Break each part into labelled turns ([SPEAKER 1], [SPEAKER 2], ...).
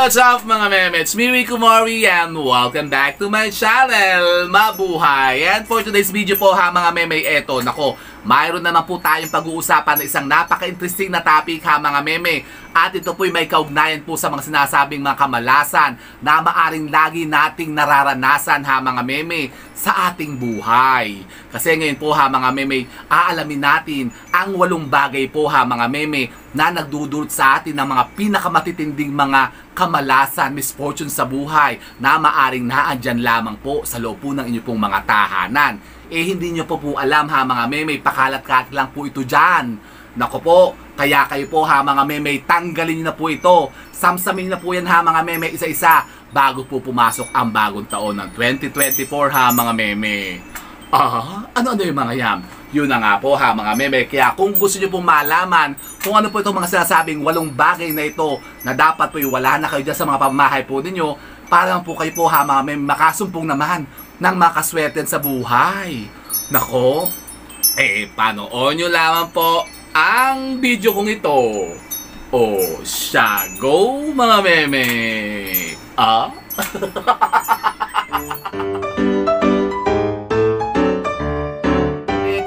[SPEAKER 1] What's up mga meme? It's me, Rico Mori, and welcome back to my channel, Mabuhay. And for today's video po ha mga meme, eto, nako, mayroon naman po tayong pag-uusapan na isang napaka-interesting na topic ha mga meme. At ito po'y may kaugnayan po sa mga sinasabing mga kamalasan na maaring lagi nating nararanasan ha mga meme sa ating buhay. Kasi ngayon po ha mga meme, aalamin natin ang 8 bagay po ha mga meme na nagdudulot sa atin ng mga pinakamatitinding mga kamalasan, misfortune sa buhay na maaring naandyan lamang po sa loob po ng inyong pong mga tahanan. Eh hindi nyo po alam ha mga meme, pakalat-kalat lang po ito dyan. Nako po, kaya kayo po ha mga meme, tanggalin nyo na po ito. Samsamin na po yan ha mga meme, isa-isa bago po pumasok ang bagong taon ng 2024 ha mga meme. Ano yung mga yan? Yun na nga po ha mga meme. Kaya kung gusto nyo pong malaman kung ano po itong mga sinasabing 8 bagay na ito na dapat po wala na kayo dyan sa mga pamamahay po ninyo, para po kayo po ha mga meme makasumpong naman ng makaswerte sa buhay. Nako, panood nyo lamang po ang video kong ito. Siya, go mga meme!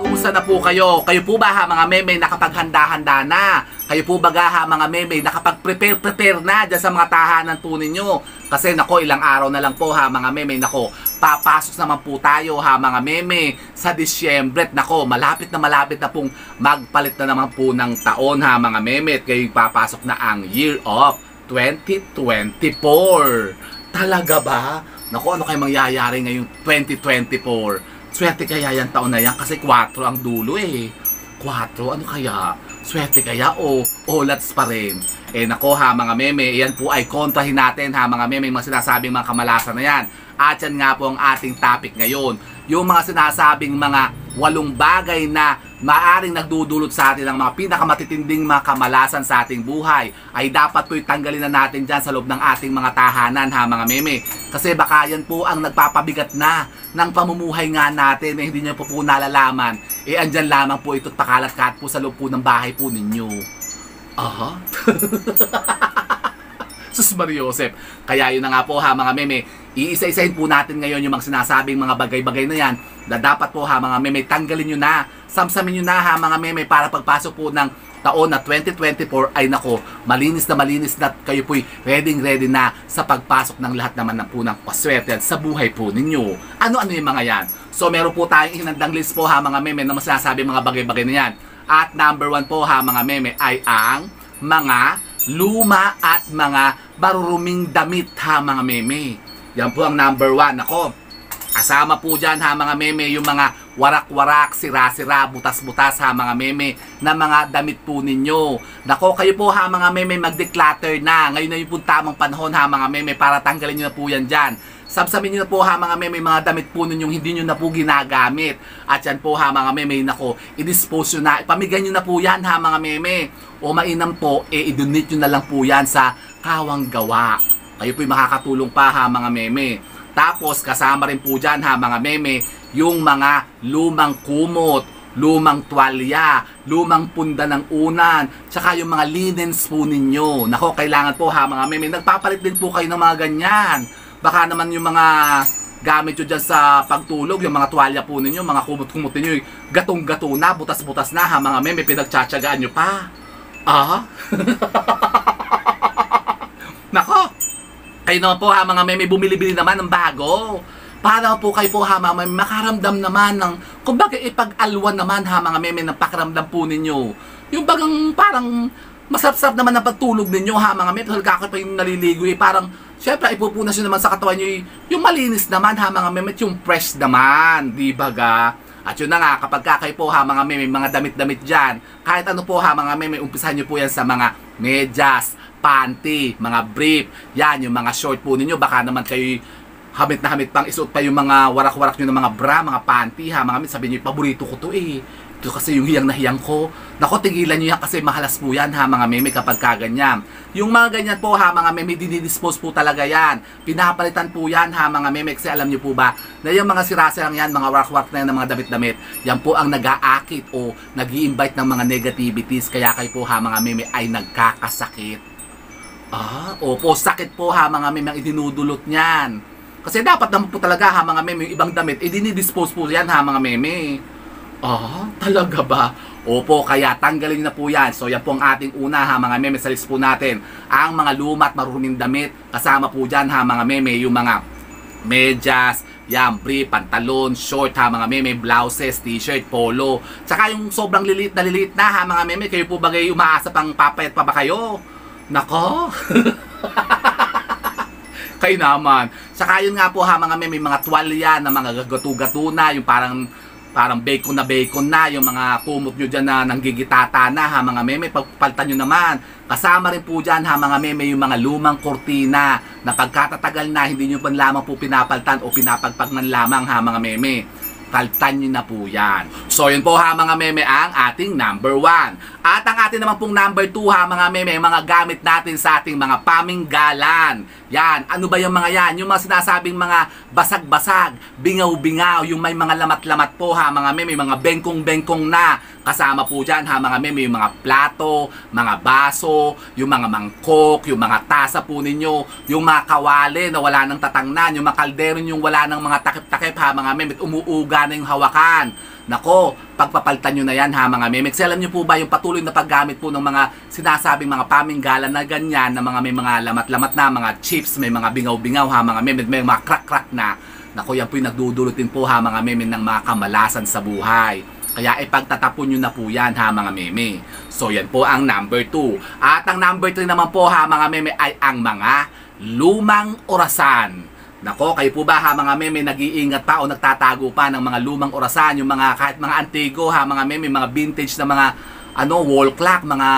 [SPEAKER 1] Kumusta na po kayo? Kayo po ba ha mga meme nakapaghanda-handa na? Kayo po ba ha mga meme nakapag-prepare na dyan sa mga tahanan po ninyo? Kasi nako, ilang araw na lang po ha mga meme, nako, papasok naman po tayo ha mga meme sa Disyembre. Nako, malapit na pong magpalit na naman po ng taon ha mga meme. At kayo papasok na ang year of 2024. Talaga ba? Nako, ano kayo mangyayari ngayong 2024? Swerte kaya yan taon na yan kasi 4 ang dulo 4, ano kaya? Swerte kaya o olats pa rin? Nako ha mga meme, yan po ay kontrahin natin ha mga meme, mga sinasabing mga kamalasan na yan. At yan nga po ang ating topic ngayon. Yung mga sinasabing mga 8 bagay na maaring nagdudulot sa atin ng mga pinakamatitinding mga kamalasan sa ating buhay ay dapat po tanggalin na natin dyan sa loob ng ating mga tahanan ha mga meme. Kasi baka yan po ang nagpapabigat na ng pamumuhay nga natin hindi nyo po nalalaman. Andyan lamang po ito't pakalat-kalat po sa loob po ng bahay po ninyo. Sus Mariosep. Kaya yun na nga po ha mga meme, iisa-isahin po natin ngayon yung mga sinasabing mga bagay-bagay na yan na dapat po ha mga meme, tanggalin nyo na, samsamin nyo na ha mga meme para pagpasok po ng taon na 2024 ay nako, malinis na kayo po'y ready na sa pagpasok ng lahat naman na po ng paswerte sa buhay po ninyo. Ano-ano yung mga yan? So meron po tayong hinandang list po ha mga meme na masasabi mga bagay-bagay na yan. At number 1 po ha mga meme ay ang mga luma at mga maruruming damit ha mga meme. Yan po ang number 1. Ako, kasama po dyan ha mga meme yung mga warak-warak, sira-sira, butas-butas ha mga meme na mga damit po ninyo. Nako, kayo po ha mga meme mag-declutter na. Ngayon na yung po tamang panahon ha mga meme para tanggalin nyo na po yan dyan. Sabsamin nyo na po ha mga meme mga damit po ninyong hindi nyo na po ginagamit. At yan po ha mga meme, nako, i-dispose nyo na, ipamigay nyo na po yan ha mga meme. O mainam po, i-donate nyo na lang po yan sa kawang gawa. Kayo po'y makakatulong pa ha mga meme. Tapos kasama rin po dyan ha mga meme yung mga lumang kumot, lumang tuwalya, lumang punda ng unan, tsaka yung mga linens po ninyo. Nako, kailangan po ha mga meme, nagpapalit din po kayo ng mga ganyan. Baka naman yung mga gamit nyo dyan sa pagtulog, yung mga tuwalya po ninyo, mga kumot-kumot ninyo, gatong-gato na, butas-butas na ha mga meme, pinagtsatsagaan nyo pa. Nako, kayo naman po ha mga meme, bumili-bili naman ng bago. Para po kayo po ha mga meme, makaramdam naman ng, kumbaga ipag-alwan naman ha mga meme ng pakiramdam po ninyo. Yung bagang parang masarap-sarap naman ang pagtulog ninyo ha mga meme, talaga pa yung naliligo parang, syempre ipupunas nyo naman sa katawan nyo yung malinis naman ha mga meme, yung fresh naman, di ba ga? At yun na nga, kapag kayo po ha mga meme, mga damit-damit dyan, kahit ano po ha mga meme, umpisahan nyo po yan sa mga medyas, panty, mga brief, yan, yung mga short po ninyo, baka naman kayo hamit na hamit pang isuot pa yung mga warak-warak nyo ng mga bra, mga panty ha, mga meme, sabi nyo, paborito ko to ito kasi yung hiyang na hiyang ko. Nako, tigilan nyo yan kasi mahalas po yan ha mga meme kapag kaganyan. Yung mga ganyan po ha mga meme, dinidispose po talaga yan. Pinapalitan po yan ha mga meme kasi alam nyo po ba na yung mga sirasirang yan, mga warak-warak na yan ng mga damit-damit, yan po ang nag-aakit o nag-i-invite ng mga negativities. Kaya kayo po ha mga meme ay nagkakasakit. Opo, sakit po ha mga meme ang idinudulot niyan. Kasi dapat naman po talaga ha mga meme, yung ibang damit, dinedispose po yan ha mga meme. Talaga ba? Opo, kaya tanggalin na po yan. So yan po ang ating una ha mga meme sa list po natin. Ang mga luma at maruruming damit, kasama po dyan ha mga meme, yung mga medyas, yan, brief, pantalon, short ha mga meme, blouses, t-shirt, polo. Tsaka yung sobrang lilit na ha mga meme, kayo po bagay umaasa pang papayat pa ba kayo? Nako! Kayo naman. Saka yun nga po ha mga meme, mga tuwalya na mga gagato-gato na, yung parang bacon na, yung mga kumot nyo dyan na nanggigitata na ha mga meme, pagpaltan nyo naman. Kasama rin po dyan ha mga meme, yung mga lumang kortina na pagkatatagal na hindi nyo pa lamang po pinapaltan o pinapagpag man lamang ha mga meme. Kaltan nyo na po yan. So yun po ha mga meme ang ating number 1. At ang ating naman pong number 2 ha mga meme, mga gamit natin sa ating mga paminggalan. Yan, ano ba yung mga yan? Yung mga sinasabing mga basag-basag, bingaw-bingaw, yung may mga lamat-lamat po ha mga meme, mga bengkong-bengkong na. Kasama po dyan ha mga meme, yung mga plato, mga baso, yung mga mangkok, yung mga tasa po ninyo, yung mga kawali na wala nang tatangnan, yung mga kaldero yung wala nang mga takip-takip ha mga meme, umuuga na yung hawakan. Nako, pagpapaltan nyo na yan ha mga memex. Alam nyo po ba yung patuloy na paggamit po ng mga sinasabing mga paminggalan na ganyan, na mga may mga lamat-lamat na, mga chips, may mga bingaw-bingaw ha mga memex, may mga crack-crack na. Nako, yan po yung nagdudulot din po ha mga meme ng mga kamalasan sa buhay. Kaya ipagtatapon nyo na po yan ha mga meme. So yan po ang number 2. At ang number 3 naman po ha mga meme ay ang mga lumang orasan. Nako, kayo po ba ha mga meme nag-iingat pa o nagtatago pa ng mga lumang orasan, yung mga kahit mga antigo ha mga meme, mga vintage na mga wall clock, mga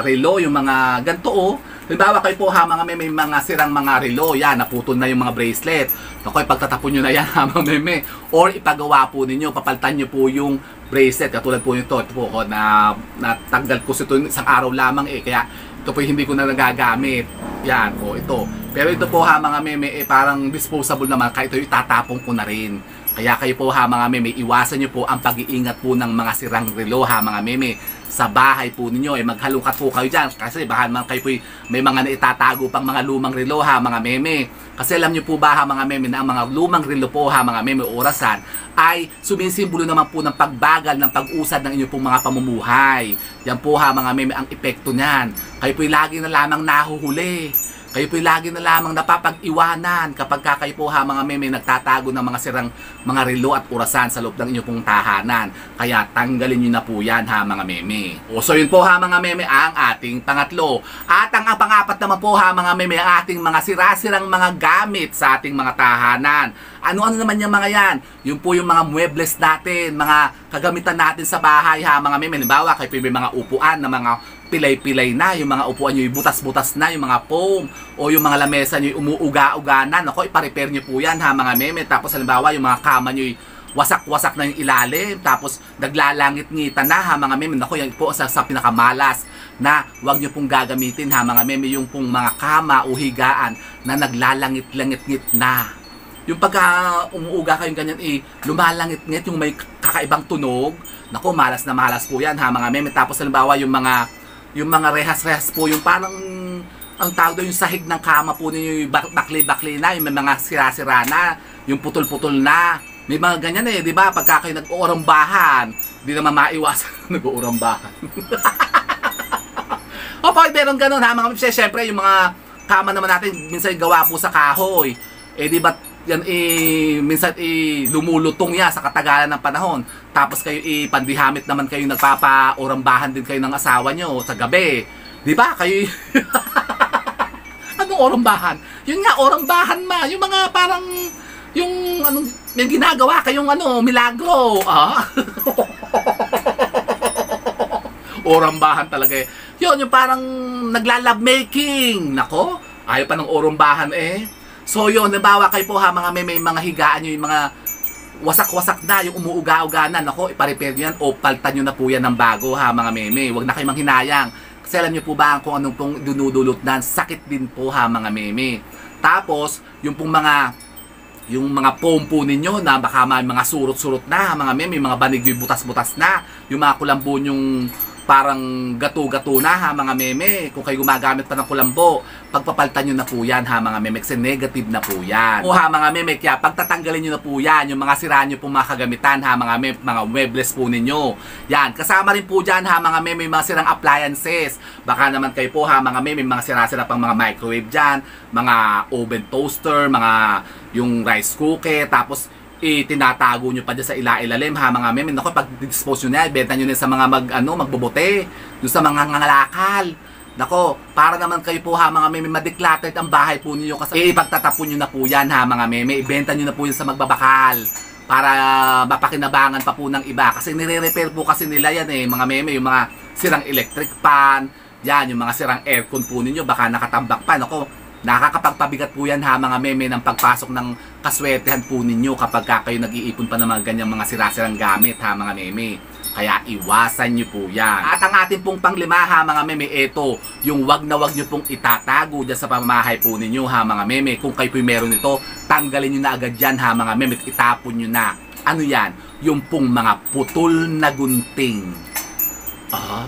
[SPEAKER 1] relo, yung mga ganito oh. Halimbawa kayo po ha mga meme, mga sirang mga relo, yan, naputol na yung mga bracelet. Nako, ipagtatapon nyo na yan ha mga meme. Or ipagawa po ninyo, papaltan nyo po yung bracelet, katulad po yung ito po, na natanggal ko ito isang araw lamang kaya ito po hindi ko na nagagamit. Yan, ito. Pero ito po ha mga meme, parang disposable naman, kaya ito itatapon ko na rin. Kaya kayo po ha mga meme, iwasan nyo po ang pag-iingat po ng mga sirang relo ha mga meme. Sa bahay po ninyo, maghalungkat po kayo dyan. Kasi baka naman kayo po may mga naitatago pang mga lumang relo ha mga meme. Kasi alam nyo po ba ha mga meme, na ang mga lumang relo po ha mga meme, orasan, ay sumisimbolo naman po ng pagbagal, ng pag-usad ng inyong pong mga pamumuhay. Yan po ha mga meme ang epekto niyan. Kayo po'y lagi na lamang nahuhuli. Kayo po'y lagi na lamang napapag-iwanan kapag kayo po ha mga meme nagtatago ng mga sirang mga relo at orasan sa loob ng inyong pong tahanan. Kaya tanggalin nyo na po yan ha mga meme. So yun po ha mga meme ang ating pangatlo. At ang pang-apat naman po ha mga meme ang ating mga sirasirang mga gamit sa ating mga tahanan. Ano-ano naman yung mga yan? Yung po yung mga muebles natin, mga kagamitan natin sa bahay ha mga meme. Halimbawa kayo po may mga upuan na mga pilay-pilay na, yung mga upuan nyo butas-butas na, yung mga foam o yung mga lamesa nyo umuuga-uga na. Nako, ipa-repair nyo po yan ha mga meme. Tapos halimbawa yung mga kama nyo wasak-wasak na yung ilalim, tapos naglalangit-ngitan na ha mga meme. Nako, yan po sa pinakamalas na wag nyo pong gagamitin ha mga meme, yung pong mga kama o higaan na naglalangit-langit-ngit na. Yung pagka umuuga kayong ganyan lumalangit-ngit, yung may kakaibang tunog. Nako, malas na malas po yan ha mga meme. Tapos halimbawa yung mga rehas-rehas po, yung parang ang tawag doon yung sahig ng kama po ninyo, yung bakli-bakli na, yung may mga sira-sira na, yung putol-putol na. May mga ganyan di ba? Pagka kayo nag-uurambahan, hindi naman maiwasan nag-uurambahan. Opo, meron ganun ha mga meme. Siyempre, yung mga kama naman natin, minsan gawa po sa kahoy. Di ba yan minsan lumulutong yan sa katagalan ng panahon. Tapos kayo pandihamit naman kayo, nagpapa-orambahan din kayo ng asawa nyo sa gabi. Di ba? Kayo anong orambahan? Yun nga, orambahan yung mga parang yung may ginagawa kayong milagro. Orambahan talaga Yun, yung parang nagla-love making. Nako, ayaw pa ng orambahan So yun, nabawa kayo po ha mga meme, mga higaan nyo, yung mga wasak-wasak na, yung umuuga-uga na, nako, ipa-repair nyo yan o paltan nyo na po yan ng bago ha mga meme. Huwag na kayong manghinayang. Kasi alam nyo po ba kung anong pong dinudulot na, sakit din po ha mga meme. Tapos, yung pong mga foam po ninyo na baka may mga surot-surot na mga meme, mga banig yung butas-butas na, yung mga kulambon parang gato-gato na ha mga meme. Kung kayo gumagamit pa ng kulambo, pagpapalitan nyo na po yan ha mga meme, kasi negative na po yan. O ha mga meme, kaya pagtatanggalin nyo na po yan, yung mga sira nyo pong mga kagamitan ha mga meme, mga muebles po ninyo. Yan, kasama rin po dyan ha mga meme, mga sirang appliances. Baka naman kayo po ha mga meme, mga sira-sira pang mga microwave dyan, mga oven toaster, mga yung rice cooker, tapos tinatago nyo pa dyan sa ilalim ha mga meme. Naku, pag dispose nyo na, benta nyo na sa mga magbobote, doon sa mga ngangalakal. Nako, para naman kayo po ha mga meme, ma-decluttered ang bahay po ninyo, kasi ipagtatapon nyo na po yan ha mga meme, ibenta nyo na po yan sa magbabakal para mapakinabangan pa po ng iba, kasi nire-repair po kasi nila yan mga meme, yung mga sirang electric pan, yan, yung mga sirang aircon po ninyo, baka nakatambak pa. Nako, nakakapagpabigat po yan ha mga meme ng pagpasok ng kaswertehan po ninyo kapag kayo nag-iipon pa ng mga ganyang mga sira-sirang gamit ha mga meme. Kaya iwasan nyo po yan. At ang ating pong panglima ha mga meme, ito, yung wag na wag nyo pong itatago dyan sa pamamahay po ninyo ha mga meme. Kung kayo po meron nito, tanggalin nyo na agad yan ha mga meme, itapon nyo na. Ano yan? Yung pong mga putol na gunting.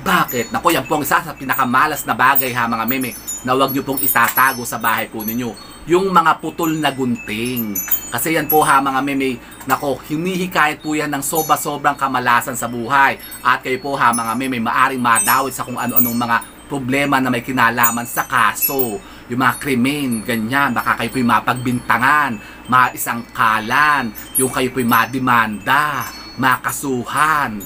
[SPEAKER 1] Bakit? Naku, yan po ang isa sa pinakamalas na bagay ha mga meme, na wag nyo pong itatago sa bahay po ninyo. Yung mga putol na gunting. Kasi yan po ha mga meme, nako, hinihikayat po yan ng sobrang kamalasan sa buhay. At kayo po ha mga meme, maaring madawit sa kung ano-anong mga problema na may kinalaman sa kaso. Yung mga krimen, ganyan, baka kayo po'y mapagbintangan, maisangkalan, yung kayo po'y mademanda, makasuhan.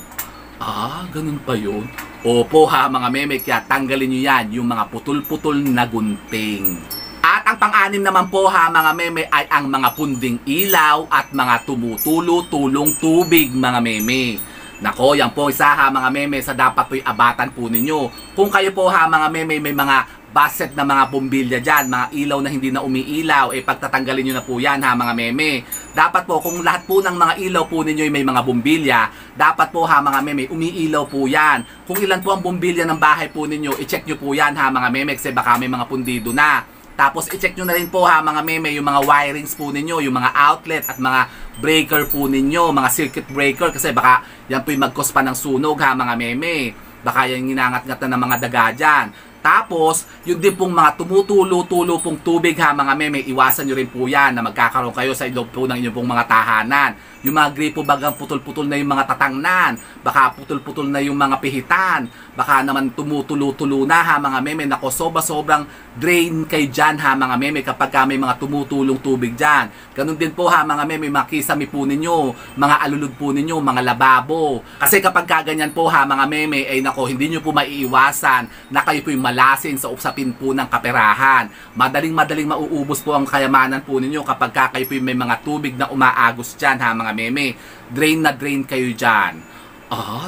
[SPEAKER 1] Ganun pa yun? Opo ha mga meme, kaya tanggalin nyo yan, yung mga putol-putol na gunting. At ang pang-anim naman po ha mga meme ay ang mga punding ilaw at mga tumutulo-tulong tubig mga meme. Nako, yan po isa ha mga meme sa dapat po'y abatan po ninyo. Kung kayo po ha mga meme may mga baset na mga bombilya dyan, mga ilaw na hindi na umiilaw, pagtatanggalin nyo na po yan ha mga meme. Dapat po kung lahat po ng mga ilaw po ninyo ay may mga bombilya, dapat po ha mga meme, umiilaw po yan. Kung ilan po ang bombilya ng bahay po ninyo, i-check nyo po yan ha mga meme, kasi baka may mga pundido na. Tapos i-check nyo na rin po ha mga meme, yung mga wirings po ninyo, yung mga outlet at mga breaker po ninyo, mga circuit breaker, kasi baka yan po yung mag-cause pa ng sunog ha mga meme. Baka yan ginangat-ngat na ng mga daga dyan. Tapos, yun din pong mga tumutulo-tulo pong tubig ha mga meme, iwasan nyo rin po yan na magkakaroon kayo sa ilog po ng inyong pong mga tahanan. Yung mga gripo bagang putol-putol na yung mga tatangnan, baka putol-putol na yung mga pihitan, baka naman tumutulo-tulo na ha mga meme. Nako, sobrang drain kayo dyan ha mga meme kapag may mga tumutulong tubig dyan. Ganun din po ha mga meme, mga kisame po ninyo, mga alulod po ninyo, mga lababo. Kasi kapag kaganyan po ha mga meme, nako, hindi nyo po maiiwasan na kayo po yung malasin sa usapin po ng kaperahan. Madaling mauubos po ang kayamanan po ninyo kapag kayo po yung may mga tubig na umaagos dyan ha mga meme. Drain na drain kayo dyan.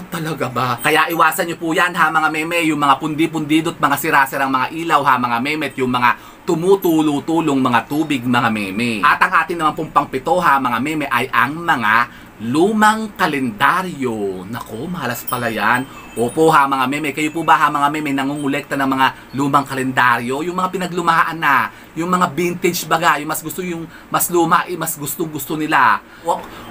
[SPEAKER 1] Talaga ba? Kaya iwasan nyo po yan ha mga meme, yung mga pundi-pundidot, mga sira-sirang mga ilaw ha mga meme, at yung mga tumutulo-tulong mga tubig mga meme. At ang atin naman pong pangpito ha mga meme ay ang mga lumang kalendaryo. Nako, mahalas pala yan. Opo ha mga meme, kayo po ba ha mga meme nangungulekta ng mga lumang kalendaryo? Yung mga pinaglumaan na, yung mga vintage baga, yung mas luma, mas gustong-gusto nila.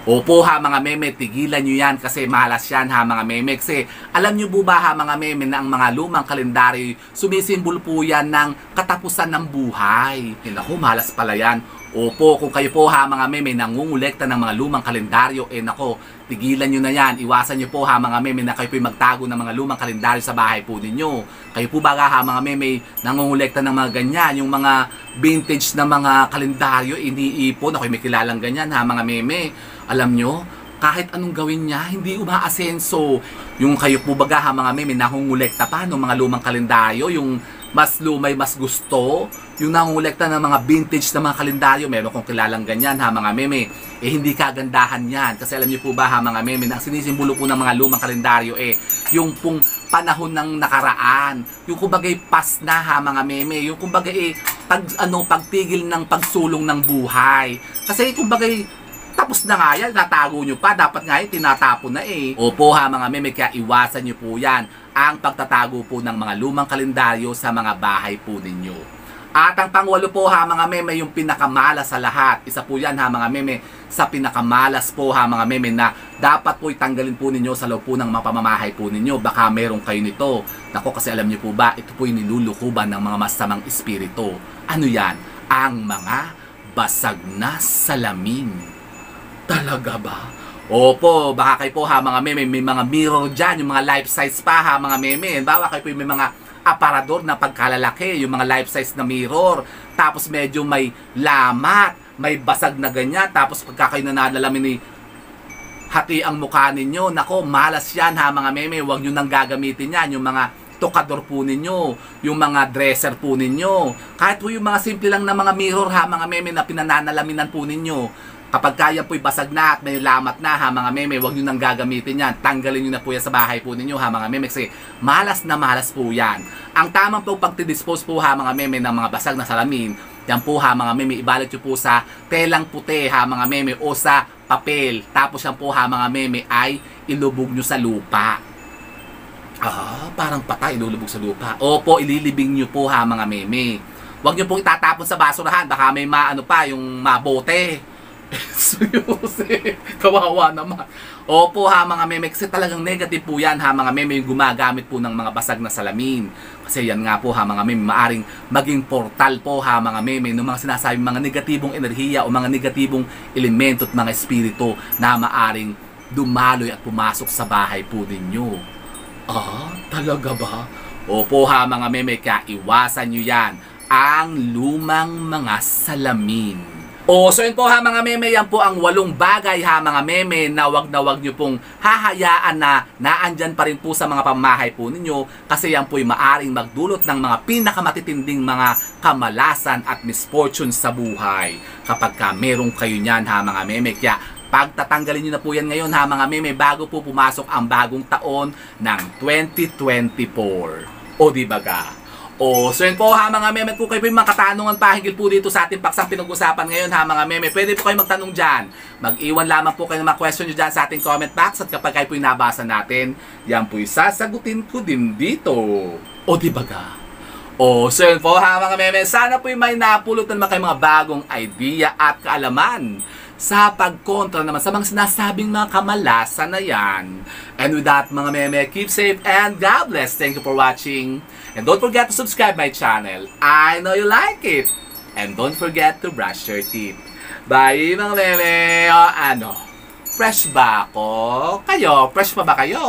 [SPEAKER 1] Opo ha mga meme, tigilan nyo yan kasi mahalas yan ha mga meme. Kasi alam nyo po ba ha mga meme na ang mga lumang kalendaryo, sumisimbolo po yan ng katapusan ng buhay. Nako, mahalas pala yan. Opo, kung kayo po ha mga meme nangungulekta ng mga lumang kalendaryo, nako, tigilan nyo na yan. Iwasan nyo po ha mga meme na kayo po magtago ng mga lumang kalendaryo sa bahay po ninyo. Kayo po ba ha mga meme nangungulekta ng mga ganyan, yung mga vintage na mga kalendaryo, iniipon. Ako may kilalang ganyan ha mga meme. Alam nyo, kahit anong gawin niya, hindi umaasenso. Yung kayo po ba ha mga meme nangungulekta pa ng mga lumang kalendaryo, yung mas lumay, mas gusto, yung nangungulekta ng mga vintage na mga kalendaryo, meron kong kilalang ganyan ha mga meme, hindi kagandahan yan. Kasi alam niyo po ba ha mga meme, ang sinisimbolo po ng mga lumang kalendaryo yung pong panahon ng nakaraan, yung kumbagay past na ha mga meme, yung kumbagay pagtigil ng pagsulong ng buhay. Kasi kumbagay tapos na nga yan, natago nyo pa, dapat nga tinatapon na Opo ha mga meme, kaya iwasan nyo po yan, ang pagtatago po ng mga lumang kalendaryo sa mga bahay po ninyo. At ang pangwalo po ha mga meme, yung pinakamalas sa lahat. Isa po yan ha mga meme, sa pinakamalas po ha mga meme na dapat po itanggalin po ninyo sa loob po ng mga pamamahay po ninyo. Baka meron kayo nito. Nako, kasi alam niyo po ba, ito po yung nilulukuban ng mga masamang espiritu. Ano yan? Ang mga basag na salamin. Talaga ba? Opo, baka kayo po ha mga meme, may mga mirror dyan, yung mga life size pa ha mga meme. Bawa kayo po may mga aparador na pagkalalaki, yung mga life size na mirror, tapos medyo may lamat, may basag na ganyan, tapos pagka kayo nananalamin ni hati ang mukha ninyo, nako, malas yan ha mga meme, huwag nyo nang gagamitin yan, yung mga tokador po ninyo, yung mga dresser po ninyo, kahit po yung mga simple lang na mga mirror ha mga meme na pinananalaminan po ninyo. Kapag kaya po'y basag na at may lamat na ha mga meme, huwag nyo nang gagamitin yan. Tanggalin nyo na po yan sa bahay po ninyo ha mga meme, kasi malas na malas po yan. Ang tamang po pagdidispose po ha mga meme ng mga basag na salamin, yan po ha mga meme, ibalot nyo po sa telang puti ha mga meme o sa papel. Tapos yan po ha mga meme ay ilubog nyo sa lupa. Parang patay, ilulubog sa lupa. Opo, ililibing nyo po ha mga meme. Huwag nyo po itatapon sa basurahan, baka may maano pa, yung mabote. Seryoso, kawawa naman. Opo ha mga meme, kasi talagang negative po yan ha mga meme, yung gumagamit po ng mga basag na salamin. Kasi yan nga po ha mga meme, maaring maging portal po ha mga meme ng mga sinasabing mga negatibong enerhiya o mga negatibong elemento at mga espiritu na maaring dumaloy at pumasok sa bahay po ninyo. Talaga ba? Opo ha mga meme, kaya iwasan nyo yan, ang lumang mga salamin. So yun po ha mga meme, yan po ang 8 bagay ha mga meme na wag nyo pong hahayaan na naandyan pa rin po sa mga pamahay po ninyo, kasi yan po'y maaring magdulot ng mga pinakamatitinding mga kamalasan at misfortune sa buhay kapag ka meron kayo nyan ha mga meme. Kaya pagtatanggalin nyo na po yan ngayon ha mga meme, bago po pumasok ang bagong taon ng 2024. O di ba ga? So yun po ha mga meme, kung kayo po yung mga katanungan pa hinggil po dito sa ating paksang pinag-usapan ngayon ha mga meme, pwede po kayo magtanong dyan. Mag-iwan lamang po kayo ng mga question nyo dyan sa ating comment box, at kapag kayo po yung nabasa natin, yan po yung sasagutin ko din dito. O di ba ga? So yun po ha mga meme, sana po yung may napulutan naman kayo mga bagong idea at kaalaman sa pagkontra naman sa mga sinasabing mga kamalasan na yan. And with that mga meme, keep safe and God bless. Thank you for watching. And don't forget to subscribe my channel. I know you like it. And don't forget to brush your teeth. Bye mga meme. Fresh ba ako? Kayo? Fresh pa ba kayo?